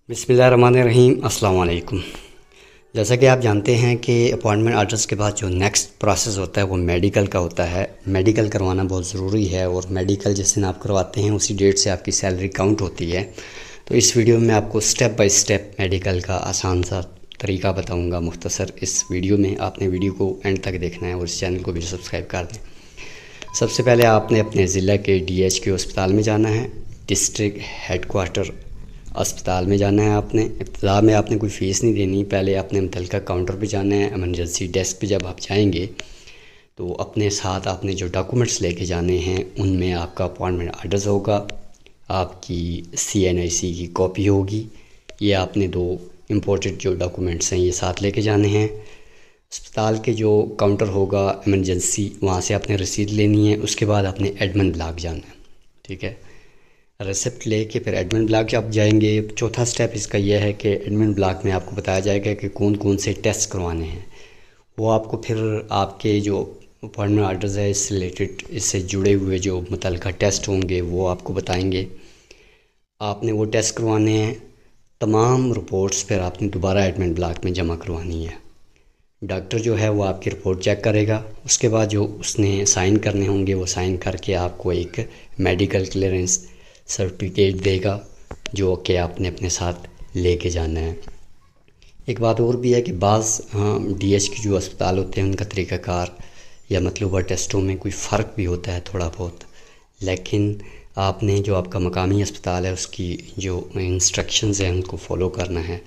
बिस्मिल्लाहिर्रहमानिर्रहीम। अस्सलाम वालेकुम। जैसा कि आप जानते हैं कि अपॉइंटमेंट आर्डर्स के बाद जो नेक्स्ट प्रोसेस होता है वो मेडिकल का होता है। मेडिकल करवाना बहुत ज़रूरी है और मेडिकल जिस दिन आप करवाते हैं उसी डेट से आपकी सैलरी काउंट होती है। तो इस वीडियो में आपको स्टेप बाय स्टेप मेडिकल का आसान सा तरीका बताऊंगा मुख्तसर। इस वीडियो में आपने वीडियो को एंड तक देखना है और इस चैनल को भी सब्सक्राइब कर दें। सबसे पहले आपने अपने ज़िला के DHQ अस्पताल में जाना है, डिस्ट्रिक्ट हेडक्वार्टर अस्पताल में जाना है। आपने इब्तिदा में आपने कोई फ़ीस नहीं देनी। पहले आपने मुतल्लिका काउंटर पे जाना है। इमरजेंसी डेस्क पे जब आप जाएंगे तो अपने साथ आपने जो डॉक्यूमेंट्स लेके जाने हैं उनमें आपका अपॉइंटमेंट आर्डर्स होगा, आपकी CNIC की कॉपी होगी। ये आपने दो इम्पोर्टेंट जो डॉक्यूमेंट्स हैं ये साथ लेके जाने हैं। अस्पताल के जो काउंटर होगा इमरजेंसी, वहाँ से आपने रसीद लेनी है। उसके बाद आपने एडमिन ब्लॉक जाना है, ठीक है। रिसिप्ट लेके फिर एडमिन ब्लॉक आप जाएंगे। चौथा स्टेप इसका यह है कि एडमिन ब्लॉक में आपको बताया जाएगा कि कौन कौन से टेस्ट करवाने हैं। वो आपको फिर आपके जो अपॉइंटमेंट आर्डर्स है इससे रिलेटेड, इससे जुड़े हुए जो मुतल्लिका टेस्ट होंगे वो आपको बताएंगे। आपने वो टेस्ट करवाने हैं। तमाम रिपोर्ट्स फिर आपने दोबारा एडमिन ब्लॉक में जमा करवानी है। डॉक्टर जो है वो आपकी रिपोर्ट चेक करेगा। उसके बाद जो उसने साइन करने होंगे वो साइन करके आपको एक मेडिकल क्लियरेंस सर्टिफिकेट देगा जो कि आपने अपने साथ लेके जाना है। एक बात और भी है कि बाज़ DHQ जो अस्पताल होते हैं उनका तरीक़ाकार या मतलूबा टेस्टों में कोई फ़र्क भी होता है थोड़ा बहुत, लेकिन आपने जो आपका मकामी अस्पताल है उसकी जो इंस्ट्रक्शंस हैं उनको फॉलो करना है।